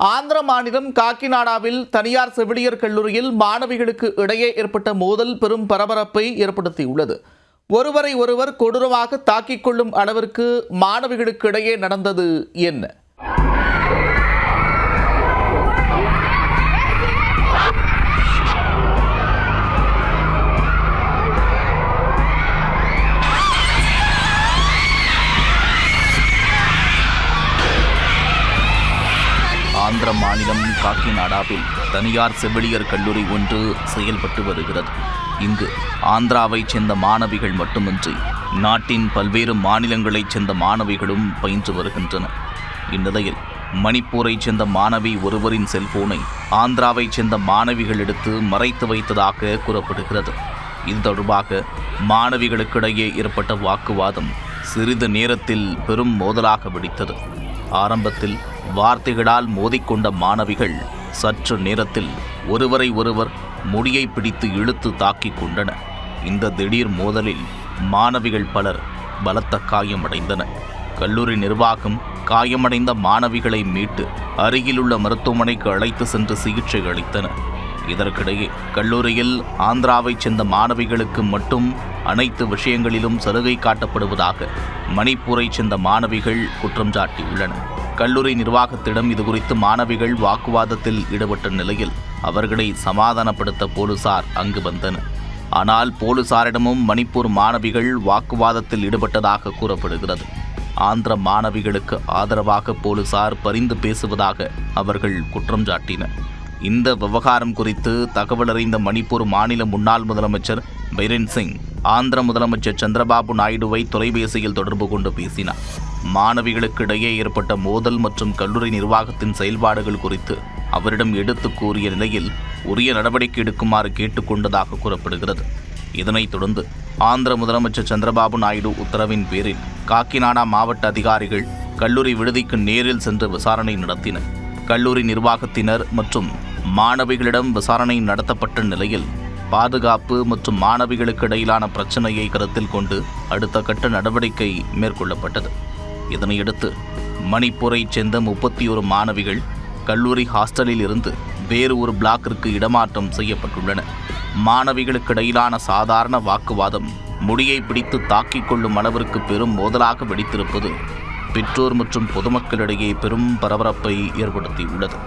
ஆந்திர மாநிலம் காக்கிநாடாவில் தனியார் செவிலியர் கல்லூரியில் மாணவிகளுக்கு இடையே ஏற்பட்ட மோதல் பெரும் பரபரப்பை ஏற்படுத்தியுள்ளது. ஒருவரை ஒருவர் கொடூரமாக தாக்கிக் கொள்ளும் அளவிற்கு மாணவிகளுக்கு இடையே நடந்தது என்ன? ஆந்திர மாநிலம் காக்கிநாடாவில் தனியார் செவிலியர் கல்லூரி ஒன்று செயல்பட்டு வருகிறது. இங்கு ஆந்திராவைச் சேர்ந்த மாணவிகள் மட்டுமின்றி நாட்டின் பல்வேறு மாநிலங்களைச் சேர்ந்த மாணவிகளும் பயின்று வருகின்றனர். இந்நிலையில் மணிப்பூரைச் சேர்ந்த மாணவி ஒருவரின் செல்போனை ஆந்திராவைச் சேர்ந்த மாணவிகள் எடுத்து மறைத்து வைத்ததாக கூறப்படுகிறது. இது தொடர்பாக மாணவிகளுக்கிடையே ஏற்பட்ட வாக்குவாதம் சிறிது நேரத்தில் பெரும் மோதலாக வெடித்தது. ஆரம்பத்தில் வார்த்தைகளால் மோதிக்கொண்ட மாணவிகள் சற்று நேரத்தில் ஒருவரை ஒருவர் முடியை பிடித்து இழுத்து தாக்கிக் கொண்டனர். இந்த திடீர் மோதலில் மாணவிகள் பலர் பலத்த காயமடைந்தனர். கல்லூரி நிர்வாகம் காயமடைந்த மாணவிகளை மீட்டு அருகிலுள்ள மருத்துவமனைக்கு அழைத்து சென்று சிகிச்சை அளித்தனர். இதற்கிடையே கல்லூரியில் ஆந்திராவைச் சேர்ந்த மாணவிகளுக்கு மட்டும் அனைத்து விஷயங்களிலும் சலுகை காட்டப்படுவதாக மணிப்பூரைச் சேர்ந்த மாணவிகள் குற்றம் சாட்டியுள்ளனர். கல்லூரி நிர்வாகத்திடம் இதுகுறித்து மாணவிகள் வாக்குவாதத்தில் ஈடுபட்ட நிலையில் அவர்களை சமாதானப்படுத்த போலீசார் அங்கு வந்தனர். ஆனால் போலீசாரிடமும் மணிப்பூர் மாணவிகள் வாக்குவாதத்தில் ஈடுபட்டதாக கூறப்படுகிறது. ஆந்திர மாணவிகளுக்கு ஆதரவாக போலீசார் பரிந்து பேசுவதாக அவர்கள் குற்றம் சாட்டினர். இந்த விவகாரம் குறித்து தகவல் அறிந்த மணிப்பூர் மாநில முன்னாள் முதலமைச்சர் பைரன் சிங் ஆந்திர முதலமைச்சர் சந்திரபாபு நாயுடுவை தொலைபேசியில் தொடர்பு கொண்டு பேசினார். மாணவிகளுக்கு இடையே ஏற்பட்ட மோதல் மற்றும் கல்லூரி நிர்வாகத்தின் செயல்பாடுகள் குறித்து அவரிடம் எடுத்து கூறிய நிலையில் உரிய நடவடிக்கை எடுக்குமாறு கேட்டுக்கொண்டதாக கூறப்படுகிறது. இதனைத் தொடர்ந்து ஆந்திர முதலமைச்சர் சந்திரபாபு நாயுடு உத்தரவின் பேரில் காக்கிநாடா மாவட்ட அதிகாரிகள் கல்லூரி விடுதிக்கு நேரில் சென்று விசாரணை நடத்தினர். கல்லூரி நிர்வாகத்தினர் மற்றும் மாணவிகளிடம் விசாரணை நடத்தப்பட்ட நிலையில் பாதுகாப்பு மற்றும் மாணவிகளுக்கு இடையிலான பிரச்சனையை கருத்தில் கொண்டு அடுத்த கட்ட நடவடிக்கை மேற்கொள்ளப்பட்டது. இதனையடுத்து மணிப்பூரைச் சேர்ந்த 31 மாணவிகள் கல்லூரி ஹாஸ்டலில் இருந்து வேறு ஒரு பிளாக்கிற்கு இடமாற்றம் செய்யப்பட்டுள்ளனர். மாணவிகளுக்கு இடையிலான சாதாரண வாக்குவாதம் முடியை பிடித்து தாக்கிக் கொள்ளும் அளவிற்கு பெரும் மோதலாக வெடித்திருப்பது பெற்றோர் மற்றும் பொதுமக்களிடையே பெரும் பரபரப்பை ஏற்படுத்தியுள்ளது.